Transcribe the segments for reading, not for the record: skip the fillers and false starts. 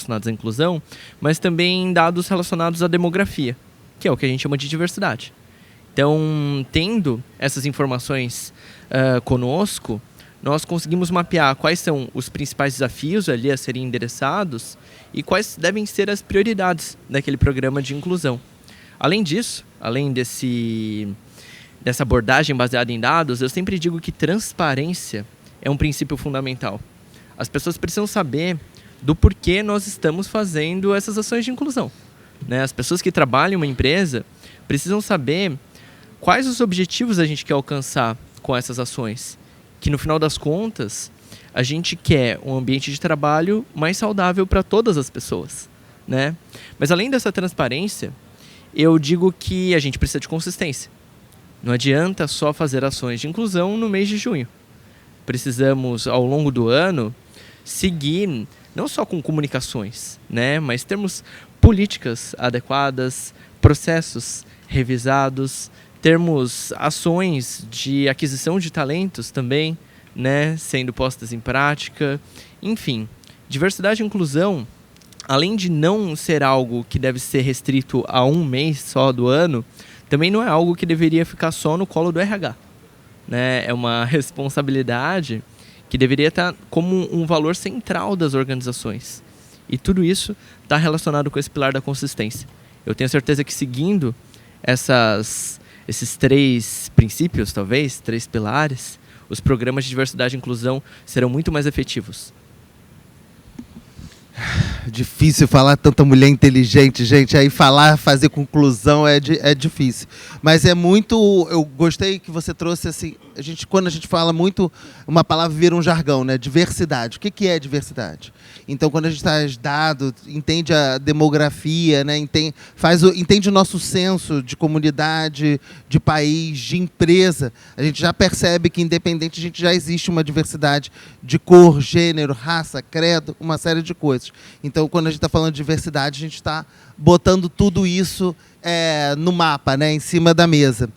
relacionados à inclusão, mas também dados relacionados à demografia, que é o que a gente chama de diversidade. Então, tendo essas informações conosco, nós conseguimos mapear quais são os principais desafios ali a serem endereçados e quais devem ser as prioridades daquele programa de inclusão. Além disso, além dessa abordagem baseada em dados, eu sempre digo que transparência é um princípio fundamental. As pessoas precisam saber do porquê nós estamos fazendo essas ações de inclusão, né? As pessoas que trabalham em uma empresa precisam saber quais os objetivos a gente quer alcançar com essas ações. Que no final das contas, a gente quer um ambiente de trabalho mais saudável para todas as pessoas, né? Mas além dessa transparência, eu digo que a gente precisa de consistência. Não adianta só fazer ações de inclusão no mês de junho. Precisamos, ao longo do ano, seguir não só com comunicações, né? Mas termos políticas adequadas, processos revisados, termos ações de aquisição de talentos também, né, sendo postas em prática. Enfim, diversidade e inclusão, além de não ser algo que deve ser restrito a um mês só do ano, também não é algo que deveria ficar só no colo do RH, né? É uma responsabilidade que deveria estar como um valor central das organizações. E tudo isso está relacionado com esse pilar da consistência. Eu tenho certeza que seguindo esses 3 princípios, talvez, 3 pilares, os programas de diversidade e inclusão serão muito mais efetivos. Difícil falar tanta mulher inteligente, gente. Aí fazer conclusão é difícil. Mas é muito... Eu gostei que você trouxe, assim... Quando a gente fala muito, uma palavra vira um jargão, né? Diversidade. O que é diversidade? Então, quando a gente traz dados, entende a demografia, né? Entende o nosso senso de comunidade, de país, de empresa, a gente já percebe que, independente, a gente já existe uma diversidade de cor, gênero, raça, credo, uma série de coisas. Então, quando a gente está falando de diversidade, a gente está botando tudo isso no mapa, né, em cima da mesa.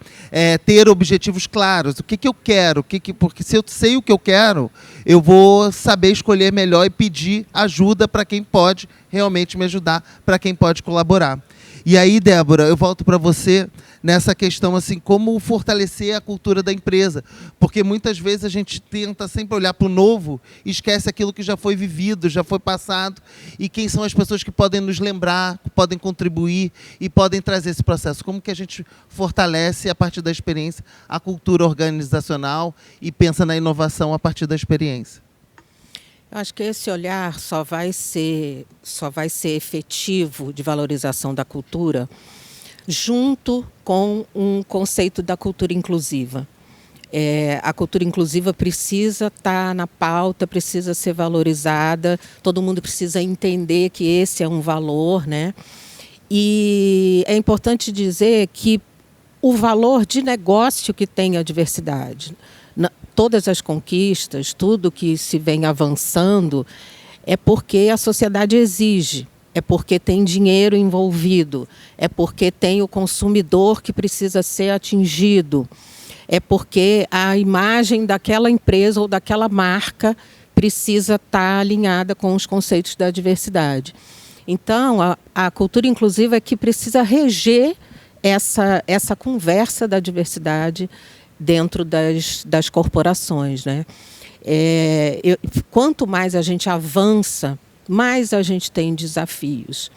Ter objetivos claros. O que eu quero? Porque se eu sei o que eu quero, eu vou saber escolher melhor e pedir ajuda para quem pode realmente me ajudar, para quem pode colaborar. E aí, Débora, eu volto para você nessa questão, assim, como fortalecer a cultura da empresa. Porque muitas vezes a gente tenta sempre olhar para o novo e esquece aquilo que já foi vivido, já foi passado. E quem são as pessoas que podem nos lembrar, que podem contribuir e podem trazer esse processo? Como que a gente fortalece, a partir da experiência, a cultura organizacional e pensa na inovação a partir da experiência? Eu acho que esse olhar só vai ser efetivo de valorização da cultura junto com um conceito da cultura inclusiva. A cultura inclusiva precisa estar na pauta, precisa ser valorizada, todo mundo precisa entender que esse é um valor, né? E é importante dizer que o valor de negócio que tem a diversidade, todas as conquistas, tudo que se vem avançando, é porque a sociedade exige, é porque tem dinheiro envolvido, é porque tem o consumidor que precisa ser atingido, é porque a imagem daquela empresa ou daquela marca precisa estar alinhada com os conceitos da diversidade. Então, a cultura inclusiva é que precisa reger essa conversa da diversidade dentro das corporações, né? Quanto mais a gente avança, mais a gente tem desafios.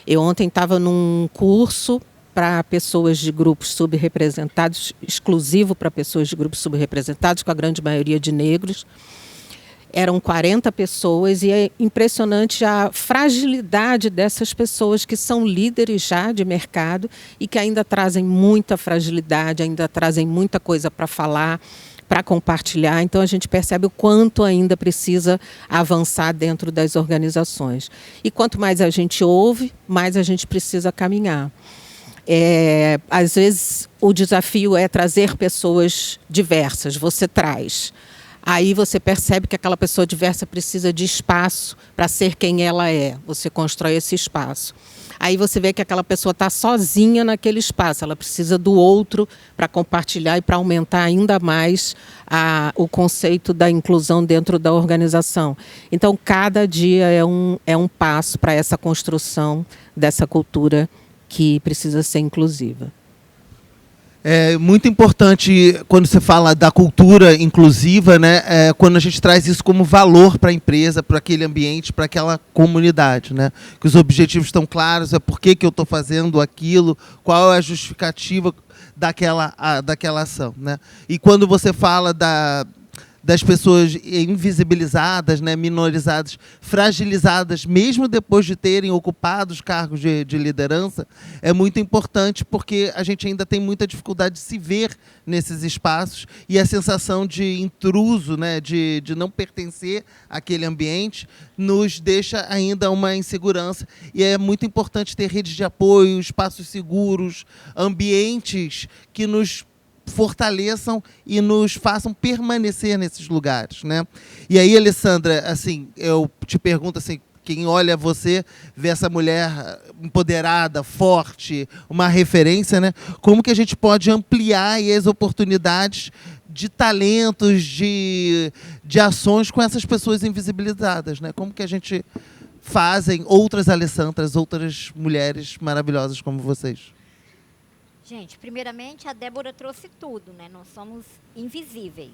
Eu ontem estava num curso para pessoas de grupos subrepresentados, exclusivo para pessoas de grupos subrepresentados, com a grande maioria de negros. Eram 40 pessoas e é impressionante a fragilidade dessas pessoas que são líderes já de mercado e que ainda trazem muita fragilidade, ainda trazem muita coisa para falar, para compartilhar. Então, a gente percebe o quanto ainda precisa avançar dentro das organizações. E quanto mais a gente ouve, mais a gente precisa caminhar. Às vezes, o desafio é trazer pessoas diversas. Você traz. Aí você percebe que aquela pessoa diversa precisa de espaço para ser quem ela é. Você constrói esse espaço. aí você vê que aquela pessoa está sozinha naquele espaço, ela precisa do outro para compartilhar e para aumentar ainda mais o conceito da inclusão dentro da organização. Então, cada dia é um passo para essa construção dessa cultura que precisa ser inclusiva. É muito importante quando você fala da cultura inclusiva, né? Quando a gente traz isso como valor para a empresa, para aquele ambiente, para aquela comunidade, né? Que os objetivos estão claros, é por que eu estou fazendo aquilo, qual é a justificativa daquela ação, né? E quando você fala das pessoas invisibilizadas, né, minorizadas, fragilizadas, mesmo depois de terem ocupado os cargos de liderança, é muito importante porque a gente ainda tem muita dificuldade de se ver nesses espaços e a sensação de intruso, né, de não pertencer àquele ambiente, nos deixa ainda uma insegurança. E é muito importante ter redes de apoio, espaços seguros, ambientes que nos fortaleçam e nos façam permanecer nesses lugares, né? E aí, Alessandra, assim, eu te pergunto assim, quem olha você vê essa mulher empoderada, forte, uma referência, né? Como que a gente pode ampliar aí as oportunidades de talentos, de ações com essas pessoas invisibilizadas, né? Como que a gente fazem outras Alessandras, outras mulheres maravilhosas como vocês? Gente, primeiramente, a Débora trouxe tudo, né? Nós somos invisíveis.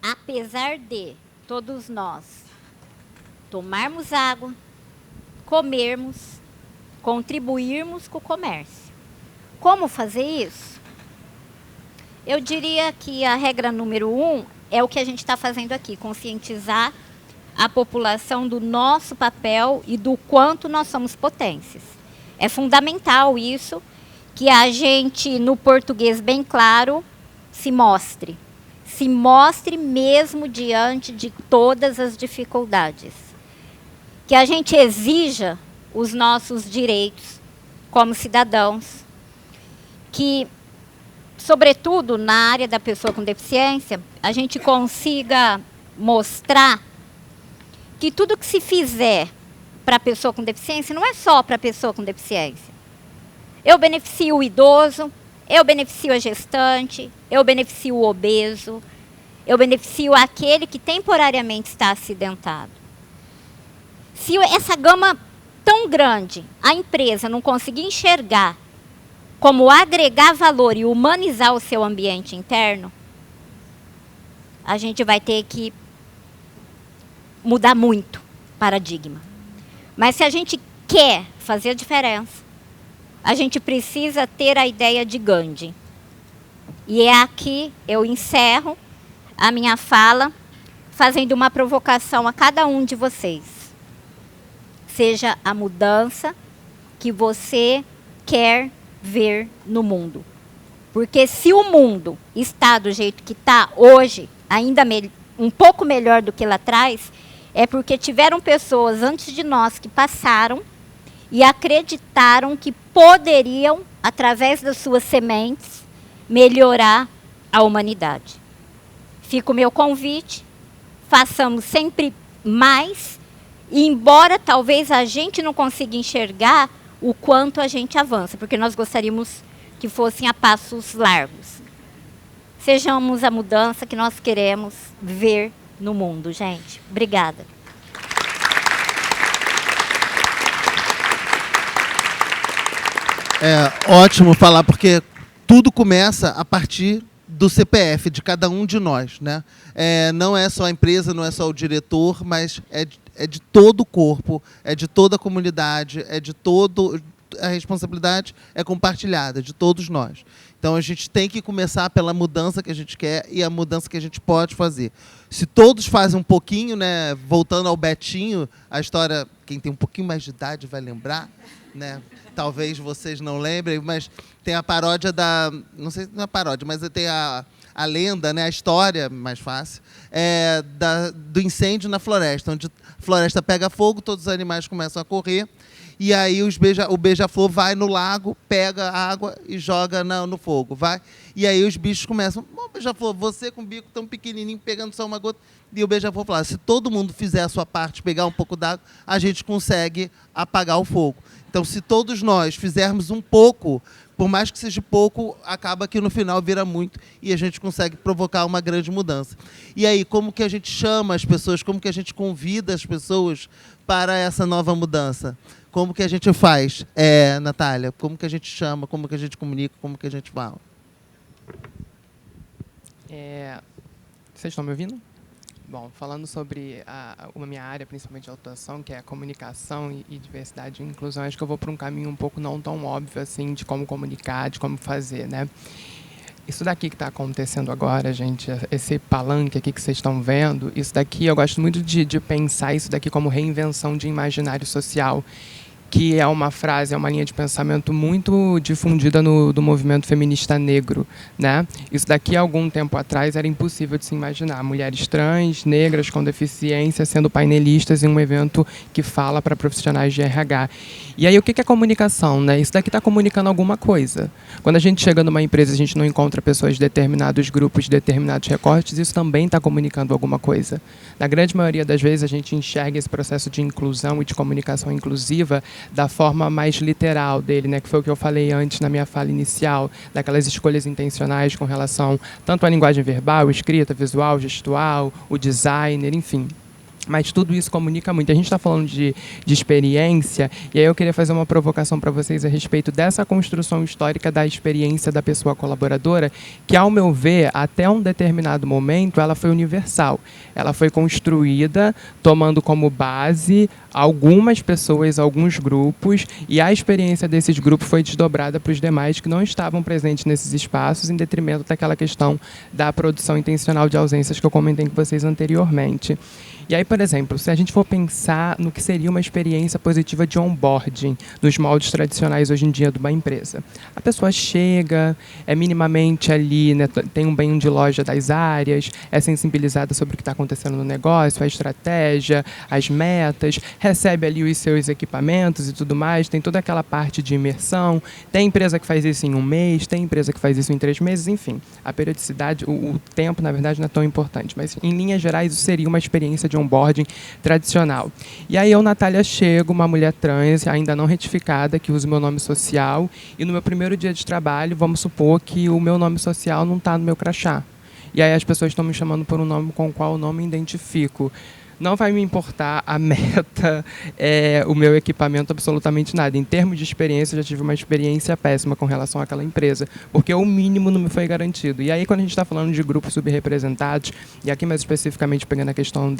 Apesar de todos nós tomarmos água, comermos, contribuirmos com o comércio. Como fazer isso? Eu diria que a regra número 1 é o que a gente está fazendo aqui, conscientizar a população do nosso papel e do quanto nós somos potências. É fundamental isso, que a gente, no português bem claro, se mostre. Se mostre mesmo diante de todas as dificuldades. Que a gente exija os nossos direitos como cidadãos. Que, sobretudo na área da pessoa com deficiência, a gente consiga mostrar que tudo que se fizer para a pessoa com deficiência não é só para a pessoa com deficiência. Eu beneficio o idoso, eu beneficio a gestante, eu beneficio o obeso, eu beneficio aquele que temporariamente está acidentado. Se essa gama tão grande, a empresa não conseguir enxergar como agregar valor e humanizar o seu ambiente interno, a gente vai ter que mudar muito o paradigma. Mas se a gente quer fazer a diferença, a gente precisa ter a ideia de Gandhi. E é aqui eu encerro a minha fala fazendo uma provocação a cada um de vocês. Seja a mudança que você quer ver no mundo. Porque se o mundo está do jeito que está hoje, ainda um pouco melhor do que lá atrás, é porque tiveram pessoas antes de nós que passaram e acreditaram que poderiam, através das suas sementes, melhorar a humanidade. Fica o meu convite, façamos sempre mais, e embora talvez a gente não consiga enxergar o quanto a gente avança, porque nós gostaríamos que fossem a passos largos. Sejamos a mudança que nós queremos ver no mundo, gente. Obrigada. É ótimo falar, porque tudo começa a partir do CPF, de cada um de nós, né? Não é só a empresa, não é só o diretor, mas é de todo o corpo, é de toda a comunidade, é de todo... A responsabilidade é compartilhada, de todos nós. Então, a gente tem que começar pela mudança que a gente quer e a mudança que a gente pode fazer. Se todos fazem um pouquinho, né? Voltando ao Betinho, a história, quem tem um pouquinho mais de idade vai lembrar, né? Talvez vocês não lembrem, mas tem a paródia da... Não sei se não é paródia, mas tem a lenda, né? A história, mais fácil, do incêndio na floresta, onde a floresta pega fogo, todos os animais começam a correr, E aí o beija-flor vai no lago, pega a água e joga no fogo. Vai. E aí os bichos começam, beija-flor, você com o bico tão pequenininho, pegando só uma gota. E o beija-flor fala, se todo mundo fizer a sua parte, pegar um pouco d'água, a gente consegue apagar o fogo. Então, se todos nós fizermos um pouco, por mais que seja pouco, acaba que no final vira muito e a gente consegue provocar uma grande mudança. E aí, como que a gente chama as pessoas, como que a gente convida as pessoas para essa nova mudança? Como que a gente faz, Natália? Como que a gente chama, como que a gente comunica, como que a gente fala? Vocês estão me ouvindo? Bom, falando sobre a minha área, principalmente de atuação, que é a comunicação e diversidade e inclusão, acho que eu vou para um caminho um pouco não tão óbvio assim de como comunicar, de como fazer, né? Isso daqui que está acontecendo agora, gente, esse palanque aqui que vocês estão vendo, isso daqui, eu gosto muito de pensar isso daqui como reinvenção de imaginário social, que é uma frase, é uma linha de pensamento muito difundida do movimento feminista negro, né? Isso daqui, há algum tempo atrás, era impossível de se imaginar. Mulheres trans, negras, com deficiência, sendo painelistas em um evento que fala para profissionais de RH. E aí, o que é comunicação, né? Isso daqui está comunicando alguma coisa. Quando a gente chega numa empresa, a gente não encontra pessoas de determinados grupos, de determinados recortes, isso também está comunicando alguma coisa. Na grande maioria das vezes, a gente enxerga esse processo de inclusão e de comunicação inclusiva da forma mais literal dele, né, que foi o que eu falei antes na minha fala inicial, daquelas escolhas intencionais com relação tanto à linguagem verbal, escrita, visual, gestual, o designer, enfim. Mas tudo isso comunica muito. A gente está falando de experiência, e aí eu queria fazer uma provocação para vocês a respeito dessa construção histórica da experiência da pessoa colaboradora, que, ao meu ver, até um determinado momento, ela foi universal. Ela foi construída tomando como base algumas pessoas, alguns grupos, e a experiência desses grupos foi desdobrada para os demais que não estavam presentes nesses espaços, em detrimento daquela questão da produção intencional de ausências que eu comentei com vocês anteriormente. E aí, por exemplo, se a gente for pensar no que seria uma experiência positiva de onboarding nos moldes tradicionais hoje em dia de uma empresa. A pessoa chega, é minimamente ali, né, tem um banho de loja das áreas, é sensibilizada sobre o que está acontecendo no negócio, a estratégia, as metas, recebe ali os seus equipamentos e tudo mais, tem toda aquela parte de imersão, tem empresa que faz isso em 1 mês, tem empresa que faz isso em 3 meses, enfim. A periodicidade, o tempo, na verdade, não é tão importante, mas, em linhas gerais, isso seria uma experiência de onboarding tradicional. E aí eu, Natália, chego, uma mulher trans, ainda não retificada, que usa o meu nome social, e no meu primeiro dia de trabalho, vamos supor que o meu nome social não está no meu crachá. E aí as pessoas estão me chamando por um nome com o qual eu não me identifico. Não vai me importar a meta, o meu equipamento, absolutamente nada. Em termos de experiência, eu já tive uma experiência péssima com relação àquela empresa, porque o mínimo não me foi garantido. E aí, quando a gente está falando de grupos subrepresentados, e aqui mais especificamente pegando a questão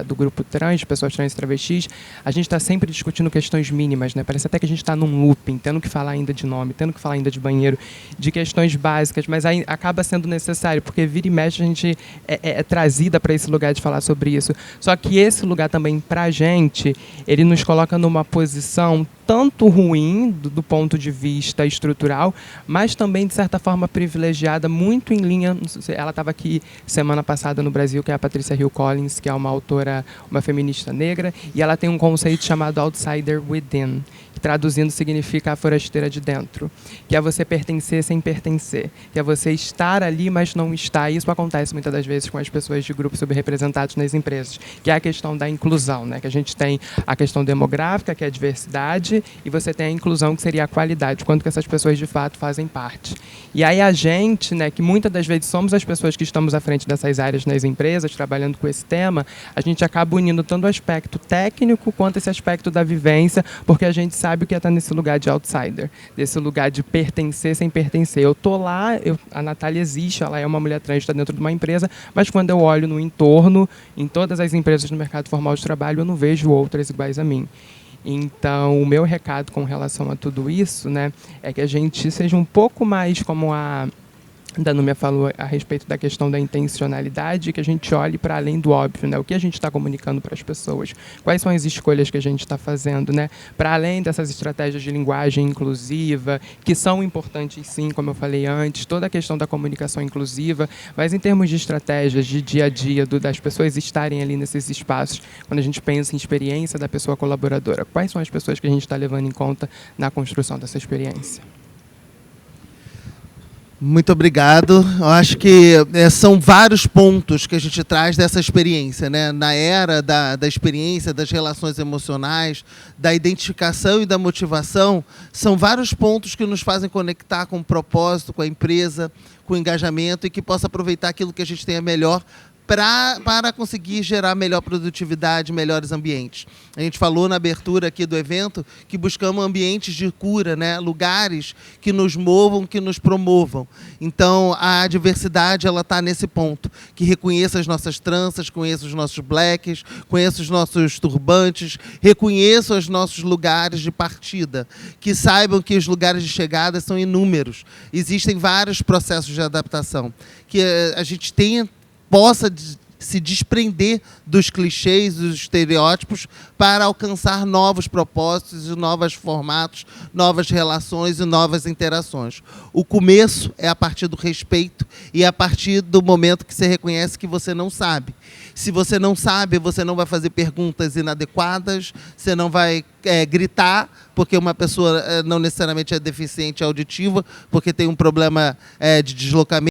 do grupo trans, pessoas trans e travestis, a gente está sempre discutindo questões mínimas, né? Parece até que a gente está num looping, tendo que falar ainda de nome, tendo que falar ainda de banheiro, de questões básicas, mas aí acaba sendo necessário, porque vira e mexe a gente é trazida para esse lugar de falar sobre isso. Só que esse lugar também, para a gente, ele nos coloca numa posição tanto ruim do ponto de vista estrutural, mas também, de certa forma, privilegiada, muito em linha. Ela estava aqui semana passada no Brasil, que é a Patricia Hill Collins, que é uma autora, uma feminista negra, e ela tem um conceito chamado Outsider Within, que traduzindo significa a forasteira de dentro, que é você pertencer sem pertencer, que é você estar ali, mas não estar. Isso acontece muitas das vezes com as pessoas de grupos subrepresentados nas empresas, que é a questão da inclusão, né? Que a gente tem a questão demográfica, que é a diversidade, e você tem a inclusão, que seria a qualidade, quanto que essas pessoas de fato fazem parte. E aí a gente, né, que muitas das vezes somos as pessoas que estamos à frente dessas áreas nas empresas, trabalhando com esse tema, a gente acaba unindo tanto o aspecto técnico quanto esse aspecto da vivência, porque a gente sabe o que é estar nesse lugar de outsider, desse lugar de pertencer sem pertencer. Eu tô lá, a Natália existe, ela é uma mulher trans, está dentro de uma empresa, mas quando eu olho no entorno, em todas as empresas no mercado formal de trabalho, eu não vejo outras iguais a mim. Então, o meu recado com relação a tudo isso, né, é que a gente seja um pouco mais como a da Númia falou a respeito da questão da intencionalidade, que a gente olhe para além do óbvio, né? O que a gente está comunicando para as pessoas, quais são as escolhas que a gente está fazendo, né? Para além dessas estratégias de linguagem inclusiva, que são importantes sim, como eu falei antes, toda a questão da comunicação inclusiva, mas em termos de estratégias de dia a dia, das pessoas estarem ali nesses espaços, quando a gente pensa em experiência da pessoa colaboradora, quais são as pessoas que a gente está levando em conta na construção dessa experiência? Muito obrigado. Eu acho que são vários pontos que a gente traz dessa experiência, né? Na era da experiência, das relações emocionais, da identificação e da motivação, são vários pontos que nos fazem conectar com o propósito, com a empresa, com o engajamento e que possa aproveitar aquilo que a gente tem a melhor para conseguir gerar melhor produtividade, melhores ambientes. A gente falou na abertura aqui do evento que buscamos ambientes de cura, né? Lugares que nos movam, que nos promovam. Então, a diversidade está nesse ponto, que reconheça as nossas tranças, conheça os nossos blacks, conheça os nossos turbantes, reconheça os nossos lugares de partida, que saibam que os lugares de chegada são inúmeros. Existem vários processos de adaptação, que a gente possa se desprender dos clichês, dos estereótipos, para alcançar novos propósitos, novos formatos, novas relações e novas interações. O começo é a partir do respeito e a partir do momento que você reconhece que você não sabe. Se você não sabe, você não vai fazer perguntas inadequadas, você não vai gritar, porque uma pessoa não necessariamente é deficiente auditiva, porque tem um problema de deslocamento.